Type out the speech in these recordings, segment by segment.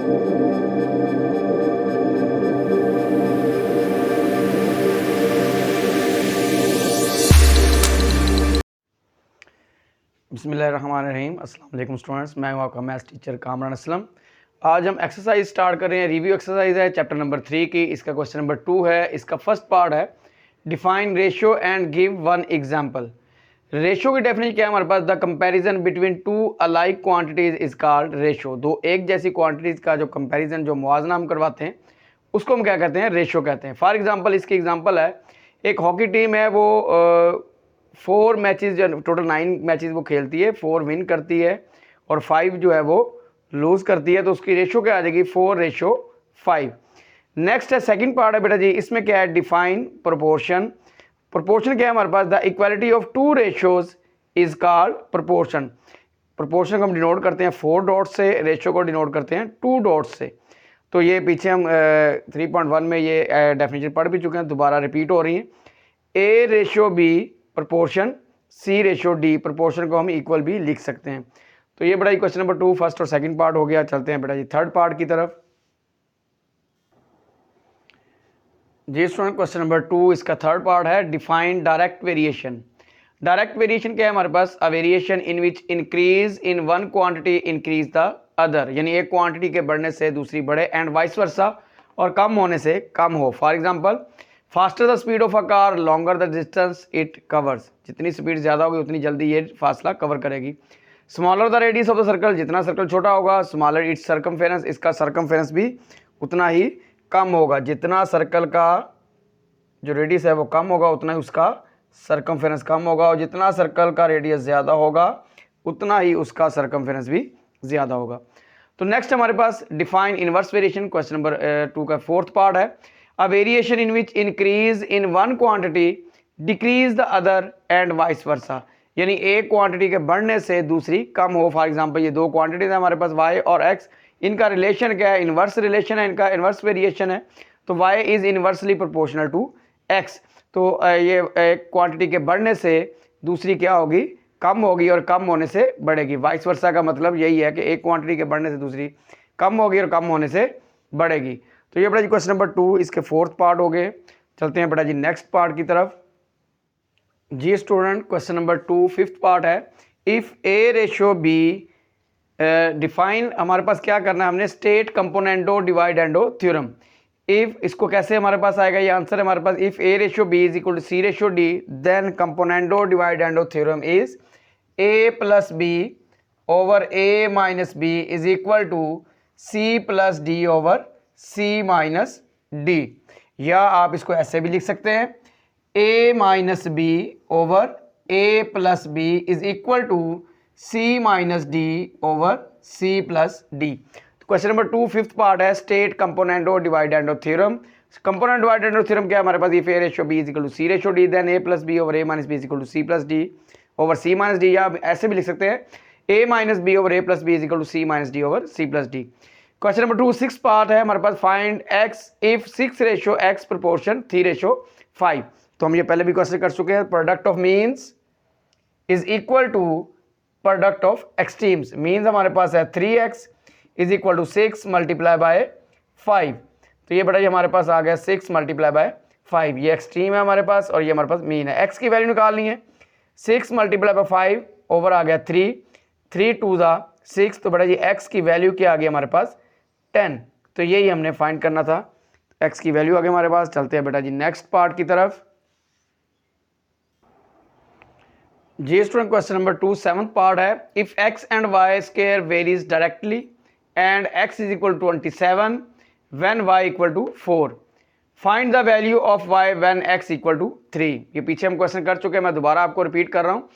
बिस्मिल्लाहिर्रहमानिर्रहीम। अस्सलाम वालेकुम स्टूडेंट्स, मैं हूं आपका मैथ्स टीचर कामरान असलम। आज हम एक्सरसाइज स्टार्ट कर रहे हैं। रिव्यू एक्सरसाइज है चैप्टर नंबर 3 की। इसका क्वेश्चन नंबर 2 है। इसका फर्स्ट पार्ट है define ratio and give one example. Ratio की डेफिनेशन क्या है हमारे पास? The comparison between two alike quantities is called ratio. दो एक जैसी क्वांटिटीज का जो कंपैरिजन, जो मुआवजा हम करवाते हैं, उसको हम क्या कहते हैं? रेशियो कहते हैं। फॉर एग्जाम्पल, इसकी एग्जाम्पल है, एक हॉकी टीम है, वो 4 मैचेस, जो टोटल 9 मैचेस वो खेलती है, 4 विन करती है और 5 जो है वो लूज़ करती है। तो उसकी रेशियो क्या आ जाएगी? 4:5। नेक्स्ट है सेकंड पार्ट है बेटा जी, इसमें क्या है? Define proportion. प्रोपोर्शन क्या है हमारे पास? The equality of 2 ratios is called proportion. Proportion को हम डिनोट करते हैं 4 डॉट से, रेशियो को डिनोट करते हैं 2 डॉट से। तो ये पीछे हम 3.1 में ये डेफिनेशन पढ़ भी चुके हैं, दोबारा रिपीट हो रही हैं। A/B प्रोपोर्शन, C/D प्रोपोर्शन को हम इक्वल भी लिख सकते हैं। तो ये बड़ा क्वेश्चन नंबर 2 फर्स्ट और सेकंड पार्ट हो गया। चलते हैं बेटा जी थर्ड पार्ट की तरफ। जी स्टूडेंट, क्वेश्चन नंबर 2 इसका थर्ड पार्ट है define direct variation. Direct variation क्या है हमारे पास? A variation in which increase in one quantity increase the other, यानी एक क्वांटिटी के बढ़ने से दूसरी बढ़े, एंड वाइस वर्सा, और कम होने से कम हो। For example, faster the speed of a car longer the distance it covers. जितनी स्पीड ज़्यादा होगी उतनी जल्दी ये फासला कवर करेगी। Smaller the radius of the circle, जितना सर्कल छोटा होगा, स्मॉलर इट्स सर्कमफेरेंस, इसका सर्कमफेरेंस भी उतना ही कम होगा। जितना सर्कल का जो रेडियस है वो कम होगा, उतना ही उसका सर्कमफेरेंस कम होगा, और जितना सर्कल का रेडियस ज़्यादा होगा उतना ही उसका सर्कमफेरेंस भी ज़्यादा होगा। तो नेक्स्ट हमारे पास define inverse variation, question number 2 का फोर्थ पार्ट है। A variation in which increase in one quantity decrease the other and vice versa, यानी एक क्वांटिटी के बढ़ने से दूसरी कम हो। फॉर एग्जांपल, ये दो क्वांटिटीज है हमारे पास y और x, इनका रिलेशन क्या है? इनवर्स रिलेशन है, इनका इनवर्स वेरिएशन है। तो y is inversely proportional to x। तो ये एक क्वांटिटी के बढ़ने से दूसरी क्या होगी? कम होगी, और कम होने से बढ़ेगी। वाइस वर्सा का मतलब यही है कि एक क्वांटिटी के बढ़ने से दूसरी कम होगी और कम होने से बढ़ेगी। तो ये बेटा जी क्वेश्चन नंबर 2 इसके फोर्थ पार्ट हो गए। चलते हैं बेटा जी नेक्स्ट पार्ट की तरफ। जी student, question number 2 fifth part है। इफ़ A/B डिफाइन, हमारे पास क्या करना है हमने? State componendo dividendo theorem. If, इसको कैसे हमारे पास आएगा? ये आंसर है हमारे पास, if A/B is equal to C/D, then componendo dividendo theorem is A+B over A-B is equal to C+D over C-D। या आप इसको ऐसे भी लिख सकते हैं, A-B over A+B is equal to C-D over C+D। Question number 2 fifth part है state componendo dividendo theorem. Component dividendo theorem क्या है हमारे पास? If A/B is equal to C/D, then A+B over A-B is equal to C+D over C-D। या आप ऐसे भी लिख सकते हैं, A-B over A+B is equal to C-D over C+D। Question number 2 six part है हमारे पास, find x if 6:x proportion 3:5। तो हम ये पहले भी क्वेश्चन कर चुके हैं। Product of means is equal to product of extremes. Means हमारे पास है 3x is equal to 6 multiply by 5। तो ये बेटा ये हमारे पास आ गया 6 मल्टीप्लाई बाय 5। ये एक्सट्रीम है हमारे पास और ये हमारे पास मीन है। x की वैल्यू निकालनी है। 6 मल्टीप्लाई बाय 5 ओवर आ गया 3, 3 2 6। तो बेटा जी x की वैल्यू क्या आ गई हमारे पास? 10। तो यही हमने फाइंड करना था, x की वैल्यू आ गई हमारे पास। चलते हैं बेटा जी नेक्स्ट पार्ट की तरफ। जी student, question number 2 seventh part है। If x and y square varies directly and x is equal to 27 when y equal to 4, find the value of y when x equal to 3। ये पीछे हम question कर चुके हैं, मैं दोबारा आपको रिपीट कर रहा हूँ।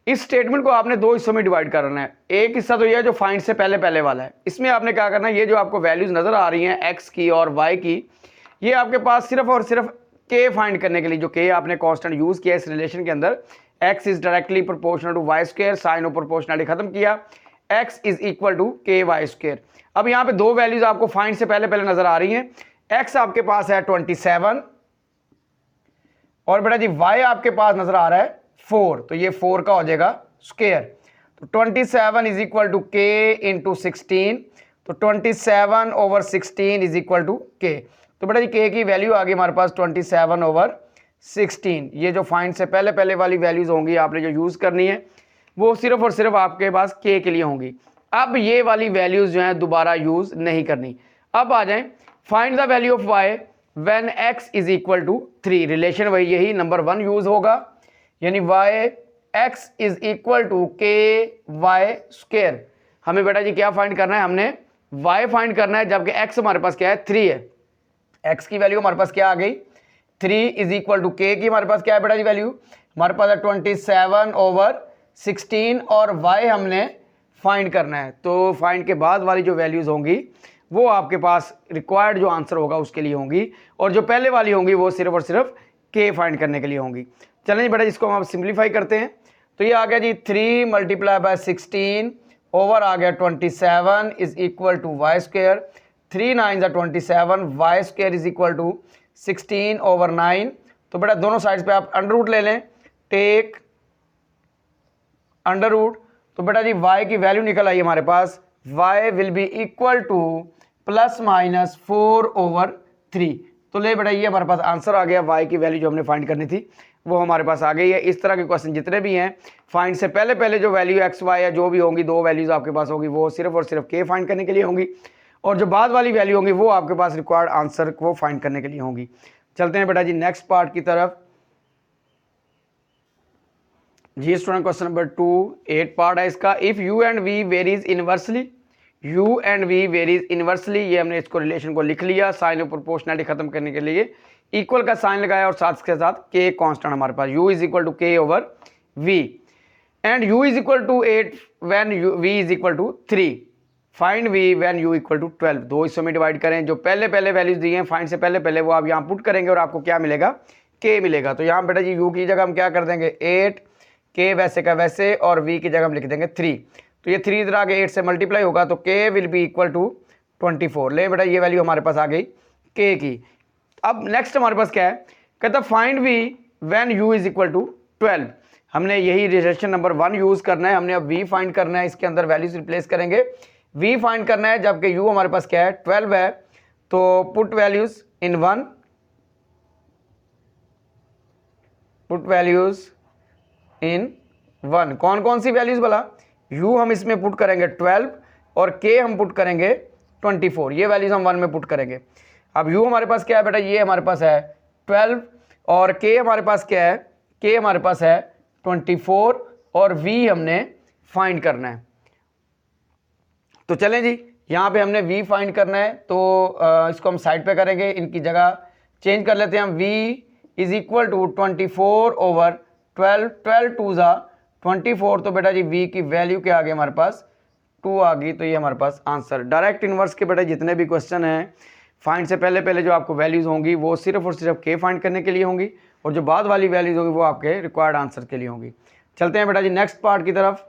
इस स्टेटमेंट को आपने दो हिस्सों में डिवाइड करना है। एक हिस्सा तो ये है जो फाइंड से पहले पहले वाला है। इसमें आपने क्या करना है, ये जो आपको वैल्यूज नजर आ रही हैं x की और y की, ये आपके पास सिर्फ और सिर्फ k फाइंड करने के लिए, जो k आपने कांस्टेंट यूज किया इस रिलेशन के अंदर, x is directly proportional to y square, sign of proportionality खत्म किया, x is equal to ky square. अब यहाँ पे दो वैल्यूज आपको फाइंड से पहले पहले नजर आ रही हैं। x आपके पास है 27 और बेटा जी y आपके पास नजर आ रहा है 4। तो ये 4 का हो जाएगा स्क्वायर। तो 27 is equal to k into 16। तो 27/16 इज इक्वल टू के। तो बेटा जी के की वैल्यू आ गई हमारे पास 27/16। ये जो फाइंड से पहले पहले वाली वैल्यूज होंगी आपने जो यूज़ करनी है वो सिर्फ और सिर्फ आपके पास के लिए होंगी। अब ये वाली वैल्यूज जो हैं दोबारा यूज़ नहीं करनी। अब आ जाएं find the value of y when x is equal to 3। Relation वही यही नंबर 1 यूज होगा, यानी y x is equal to k y square. हमें बेटा जी क्या फाइंड करना है, हमने y फाइंड करना है, जबकि x हमारे पास क्या है 3 है। x की वैल्यू हमारे पास क्या आ गई 3 इज इक्वल टू के की हमारे पास क्या है बेटा जी वैल्यू हमारे पास है 27/16 और y हमने फाइंड करना है। तो फाइंड के बाद वाली जो वैल्यूज होंगी वो आपके पास रिक्वायर्ड जो आंसर होगा उसके लिए होंगी, और जो पहले वाली होंगी वो सिर्फ और सिर्फ के फाइंड करने के लिए होंगी। चलें जी बेटा इसको हम सिंप्लीफाई करते हैं। तो ये आ गया जी 3 × 16 ओवर आ गया 27 is equal to y square. 3 9 27, y square is equal to 16/9। तो बेटा दोनों साइड्स पे आप अंडर रूट ले लें, टेक अंडर रूट। तो बेटा जी y की वैल्यू निकल आई हमारे पास, y will be equal to ±4/3। तो ले बेटा ये हमारे पास आंसर आ गया, y की वैल्यू जो हमने फाइंड करनी थी वो हमारे पास आ गई है। इस तरह के क्वेश्चन जितने भी हैं फाइंड से पहले पहले जो वैल्यू x y है जो भी होंगी, दो वैल्यूज आपके पास होगी वो सिर्फ और सिर्फ k फाइंड करने के लिए होंगी, और जो बाद वाली वैल्यू होंगी वो आपके पास रिक्वायर्ड आंसर को फाइंड करने के लिए होंगी। चलते हैं बेटा जी नेक्स्ट पार्ट की तरफ। जी स्टूडेंट क्वेश्चन नंबर 2 8 पार्ट है इसका। If u and v varies inversely, u and v varies inversely, ये हमने इसको रिलेशन को लिख लिया। साइन ऑफ प्रोपोर्शनलिटी खत्म करने के लिए इक्वल का साइन लगाया और साथ के साथ k कांस्टेंट हमारे पास u is equal to k over v and u is equal to 8 when v is equal to 3। Find v when u equal to 12। दो हिस्सों में डिवाइड करें, जो पहले पहले वैल्यूज दी हैं फाइंड से पहले पहले वो आप यहाँ पुट करेंगे और आपको क्या मिलेगा k मिलेगा। तो यहाँ बेटा जी u की जगह हम क्या कर देंगे 8, k वैसे का वैसे, और v की जगह हम लिख देंगे 3। तो ये 3 इधर आगे 8 से मल्टीप्लाई होगा तो k will be equal to 24। ले बेटा ये वैल्यू हमारे पास आ गई k की। अब नेक्स्ट हमारे पास क्या है, कहता find v when u is equal to 12। हमने यही रिलेशन नंबर 1 यूज करना है, हमने अब v फाइंड करना है, इसके अंदर वैल्यूज रिप्लेस करेंगे, v फाइंड करना है, जबकि u हमारे पास क्या है 12 है। तो put values in 1, put values in 1। कौन कौन सी वैल्यूज बोला, u हम इसमें पुट करेंगे 12 और k हम पुट करेंगे 24। ये वैल्यूज हम 1 में पुट करेंगे। अब u हमारे पास क्या है बेटा, ये हमारे पास है 12 और k हमारे पास क्या है, k हमारे पास है 24 और v हमने फाइंड करना है। तो चलें जी यहाँ पे हमने v फाइंड करना है, तो इसको हम साइड पे करेंगे, इनकी जगह चेंज कर लेते हैं हम। v इज इक्वल टू 24/12, 12 2 ज़ा 24। तो बेटा जी v की वैल्यू क्या आ गई हमारे पास 2 आ गई। तो ये हमारे पास आंसर। डायरेक्ट इन्वर्स के बेटा जितने भी क्वेश्चन हैं फाइंड से पहले पहले जो आपको वैल्यूज होंगी वो सिर्फ और सिर्फ k फाइंड करने के लिए होंगी, और जो बाद वाली वैल्यूज होंगी वो आपके रिक्वायर्ड आंसर के लिए होंगी। चलते हैं बेटा जी नेक्स्ट पार्ट की तरफ।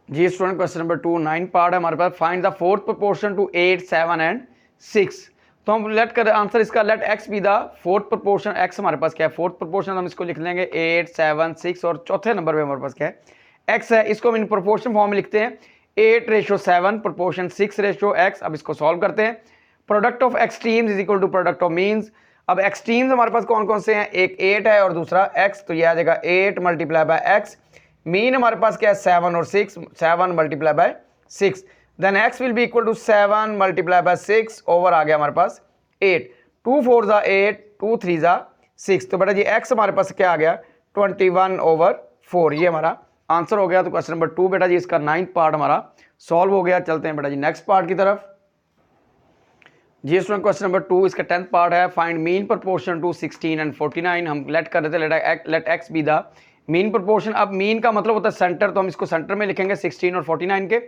जी स्टूडेंट क्वेश्चन नंबर 2 9 पार्ट है हमारे पास। Find the fourth proportion to 8 7 and 6। तो हम लेट कर आंसर इसका let x be the fourth proportion. x हमारे पास क्या है फोर्थ प्रोपोर्शन, हम इसको लिख लेंगे 8 7 6, और चौथे नंबर पे हमारे पास क्या है x है। इसको हम इन प्रोपोर्शन फॉर्म में लिखते हैं 8:7 प्रोपोर्शन 6:x। अब इसको सॉल्व करते हैं। Product of extremes is equal to product of means. अब एक्सट्रीम्स हमारे पास कौन कौन से हैं, एक 8 है और दूसरा x, तो ये आ जाएगा 8 × x। मीन हमारे पास क्या है 7 और 6, 7 × 6, then x will be equal to 7 × 6 over आ गया हमारे पास 8। 2 4 ज़ा 8, 2 3 ज़ा 6। तो बेटा जी x हमारे पास क्या आ गया 21/4। ये हमारा आंसर हो गया। तो क्वेश्चन नंबर 2 बेटा जी इसका 9th पार्ट हमारा सॉल्व हो गया। चलते हैं बेटा जी नेक्स्ट पार्ट की तरफ। जी स्टूडेंट क्वेश्चन नंबर 2 इसका 10th पार्ट है। Find mean proportion to 16 and 49। हम लेट कर देते हैं let x be the mean proportion. अब मीन का मतलब होता है सेंटर, तो हम इसको सेंटर में लिखेंगे 16 और 49 के,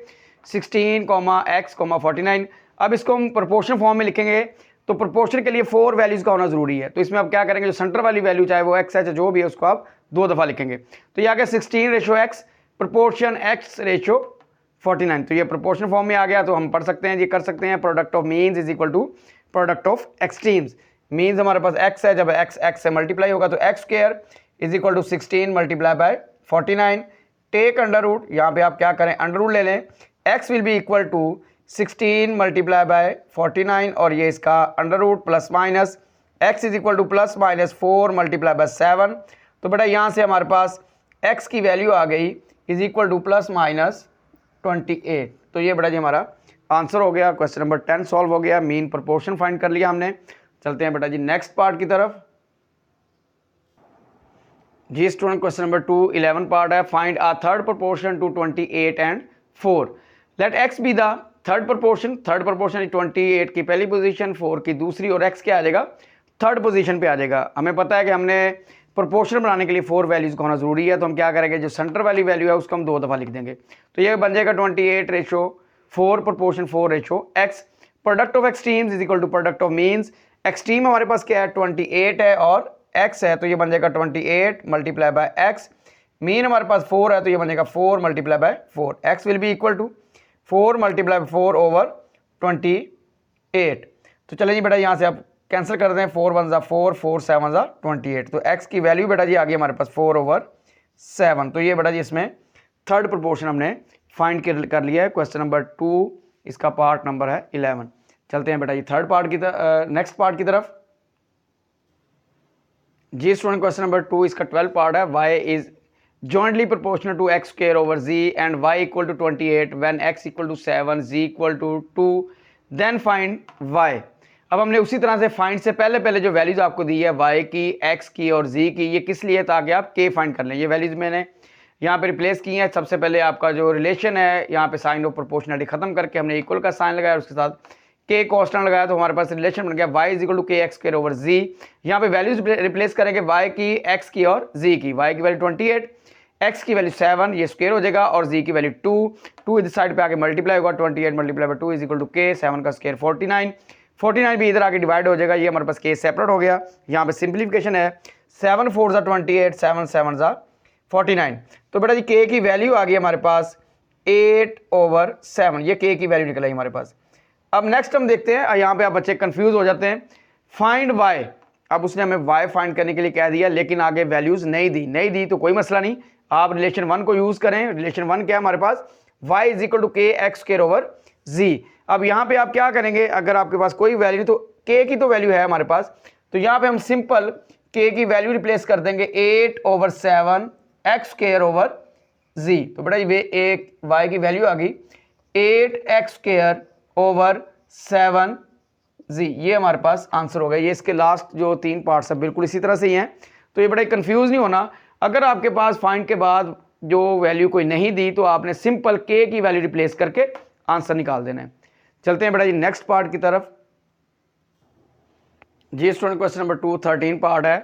16, x, 49। अब इसको हम प्रोपोर्शन फॉर्म में लिखेंगे, तो प्रोपोर्शन के लिए 4 वैल्यूज़ का होना ज़रूरी है। तो इसमें आप क्या करेंगे, जो सेंटर वाली वैल्यू चाहे वो x है जो भी है उसको आप 2 दफ़ा लिखेंगे। तो ये आ गया 16:x प्रोपोर्शन x:49। तो ये प्रोपोर्शन फॉर्म में आ गया, तो हम पढ़ सकते हैं, ये कर सकते हैं product of means is equal to product of extremes. Means हमारे पास x है, जब x से मल्टीप्लाई होगा तो x² is equal to 16 × 49। Take under root, यहाँ पे आप क्या करें अंडर रूट ले लें, x will be equal to 16 multiply by 49 और ये इसका under root plus minus x is equal to plus minus 4 multiply by 7। तो बेटा यहाँ से हमारे पास x की वैल्यू आ गई is equal to plus minus 28। तो ये बेटा जी हमारा आंसर हो गया। क्वेश्चन नंबर 10 सॉल्व हो गया, मीन प्रोपोर्शन फाइंड कर लिया हमने। चलते हैं बेटा जी नेक्स्ट पार्ट की तरफ। जी स्टूडेंट क्वेश्चन नंबर 2 11 पार्ट है। Find a third proportion to 28 and 4। Let x be the third proportion. Third proportion 28 की पहली पोजीशन, 4 की दूसरी, और x क्या आ जाएगा थर्ड पोजीशन पे आ जाएगा। हमें पता है कि हमने प्रोपोर्शन बनाने के लिए 4 वैल्यूज़ का होना जरूरी है, तो हम क्या करेंगे, जो सेंटर वाली वैल्यू है उसको हम 2 दफ़ा लिख देंगे। तो ये बन जाएगा 28/4 proportion 4/x। Product of extremes is equal to product of means. Extreme हमारे पास क्या है 28 है और x है, तो ये बन जाएगा 28 मल्टीप्लाई बाय x। मीन हमारे पास 4 है, तो ये बन जाएगा 4 multiply by 4। x will be equal to 4 multiply by 4 over 28। तो चलिए जी बेटा यहाँ से आप कैंसिल कर दें, 4 1 4, 4 7 28। तो x की वैल्यू बेटा जी आ गई हमारे पास 4/7। तो ये बेटा जी इसमें थर्ड प्रोपोर्शन हमने फाइंड कर लिया है। क्वेश्चन नंबर 2 इसका पार्ट नंबर है 11। चलते हैं बेटा जी थर्ड पार्ट की तरफ, नेक्स्ट पार्ट की तरफ। जी स्टूडेंट क्वेश्चन नंबर 2 इसका 12 पार्ट है। y is jointly proportional to x square over z and y equal to 28 when x equal to 7 z equal to 2 then find y। अब हमने उसी तरह से फाइंड से पहले जो वैल्यूज आपको दी है y की, x की और z की, ये किस लिए, ताकि आप k फाइंड कर लें। ये वैल्यूज मैंने यहाँ पे रिप्लेस की हैं। सबसे पहले आपका जो रिलेशन है यहाँ पे साइन ऑफ प्रोपोर्शनलिटी खत्म करके हमने इक्वल का साइन लगाया, उसके साथ के कांस्टेंट लगाया, तो हमारे पास रिलेशन बन गया y इज इक्वल टू के एक्स स्क्वायर ओवर z। यहाँ पे वैल्यूज रिप्लेस करेंगे y की, x की और z की। y की वैल्यू 28, x की वैल्यू 7, ये स्क्वायर हो जाएगा, और z की वैल्यू 2 इस साइड पे आके मल्टीप्लाई होगा। 28 multiply by 2 is equal to k, 7 का स्क्वायर 49 भी इधर आके डिवाइड हो जाएगा। ये हमारे पास k सेपरेट हो गया। यहाँ पे सिंप्लीफिकेशन है, 7 4 28, 7 7 49। तो बेटा जी k की वैल्यू आ गई हमारे पास 8/7। ये k की वैल्यू निकल आई हमारे पास। अब नेक्स्ट हम देखते हैं, यहाँ पे आप बच्चे कंफ्यूज हो जाते हैं, फाइंड y। अब उसने हमें y फाइंड करने के लिए कह दिया, लेकिन आगे वैल्यूज नहीं दी तो कोई मसला नहीं, आप रिलेशन 1 को यूज करें। रिलेशन 1 क्या है हमारे पास, y इज इक्वल टू के एक्स स्क्वायर ओवर z। अब यहाँ पे आप क्या करेंगे, अगर आपके पास कोई वैल्यू, तो k की तो वैल्यू है हमारे पास, तो यहाँ पे हम सिंपल k की वैल्यू रिप्लेस कर देंगे 8/7 एक्स स्क्वायर ओवर z। तो बेटा ये एक y की वैल्यू आ गई 8x स्क्वायर ओवर 7z। ये हमारे पास आंसर हो गया। ये इसके लास्ट जो 3 पार्ट्स है बिल्कुल इसी तरह से ही हैं, तो ये बड़ा कंफ्यूज नहीं होना। अगर आपके पास फाइंड के बाद जो वैल्यू कोई नहीं दी, तो आपने सिंपल k की वैल्यू रिप्लेस करके आंसर निकाल देना है। चलते हैं बेटा जी नेक्स्ट पार्ट की तरफ। जी स्टूडेंट क्वेश्चन नंबर 2 13 पार्ट है।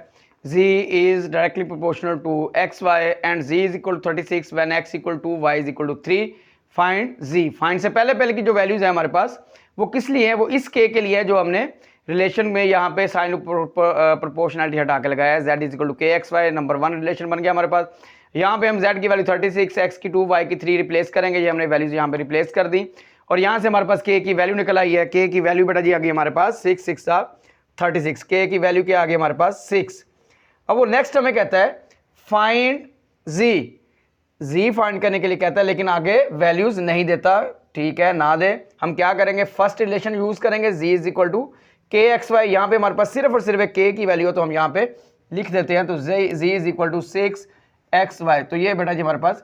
z is directly proportional to x y and z is equal to 36 when x equal to y is equal to 3। Find z। Find से पहले की जो वैल्यूज है हमारे पास वो किस लिए है, वो इस k के लिए है जो हमने रिलेशन में यहाँ पे साइन प्रोपोर्शनलिटी हटा के लगाया है। z इज इक्वल टू के एक्स वाई, नंबर 1 रिलेशन बन गया हमारे पास। यहाँ पे हम z की वैल्यू 36, x की 2, y की 3 रिप्लेस करेंगे। ये हमने वैल्यूज यहाँ पे रिप्लेस कर दी, और यहाँ से हमारे पास k की वैल्यू निकल आई है। k की वैल्यू बेटा जी आ गई हमारे पास 6 6 36। k की वैल्यू क्या आ गई हमारे पास 6। अब वो नेक्स्ट हमें कहता है फाइंड z फाइंड करने के लिए कहता है, लेकिन आगे वैल्यूज नहीं देता। ठीक है, ना दे, हम क्या करेंगे, फर्स्ट रिलेशन यूज करेंगे, z इज इक्वल टू के एक्स वाई। यहाँ पे हमारे पास सिर्फ और सिर्फ k की वैल्यू है, तो हम यहाँ पे लिख देते हैं, तो z is equal to 6xy। तो ये बेटा जी हमारे पास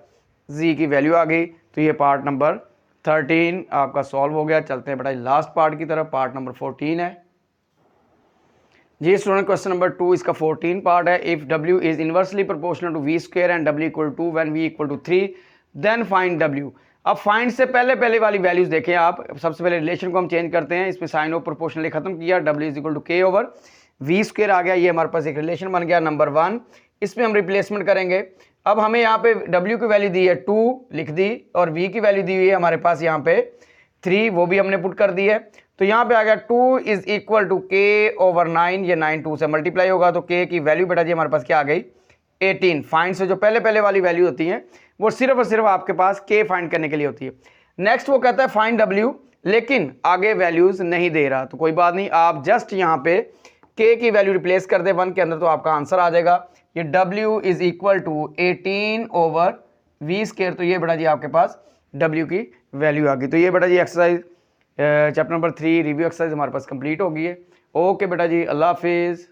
z की वैल्यू आ गई। तो ये पार्ट नंबर 13 आपका सॉल्व हो गया। चलते हैं बेटा लास्ट पार्ट की तरफ, पार्ट नंबर 14 है। जी स्टूडेंट क्वेश्चन नंबर 2 इसका 14 पार्ट है। If w is inversely proportional to v square and w equal to when v equal to 3 then find w। अब फाइंड से पहले वाली वैल्यूज देखें आप। सबसे पहले रिलेशन को हम चेंज करते हैं, इसमें साइन ऑफ प्रोपोर्शनली खत्म किया, w is equal to k over v square आ गया। ये हमारे पास एक रिलेशन बन गया नंबर 1। इसमें हम रिप्लेसमेंट करेंगे। अब हमें यहाँ पे w की वैल्यू दी है 2 लिख दी, और v की वैल्यू दी हुई है हमारे पास यहाँ पे 3, वो भी हमने पुट कर दी है। तो यहाँ पे आ गया 2 is equal to k over 9। ये 9 2 से मल्टीप्लाई होगा, तो k की वैल्यू बेटा जी हमारे पास क्या आ गई 18। फाइंड से जो पहले वाली वैल्यू होती है वो सिर्फ और सिर्फ आपके पास k फाइंड करने के लिए होती है। नेक्स्ट वो कहता है फाइंड w, लेकिन आगे वैल्यूज नहीं दे रहा, तो कोई बात नहीं, आप जस्ट यहाँ पे k की वैल्यू रिप्लेस कर दे 1 के अंदर, तो आपका आंसर आ जाएगा। ये w is equal to 18 over v square. तो ये बेटा जी आपके पास w की वैल्यू आ गई। तो ये बेटा जी exercise chapter number 3 review exercise हमारे पास कंप्लीट हो गई है। ओके बेटा जी, अल्लाह हाफिज़।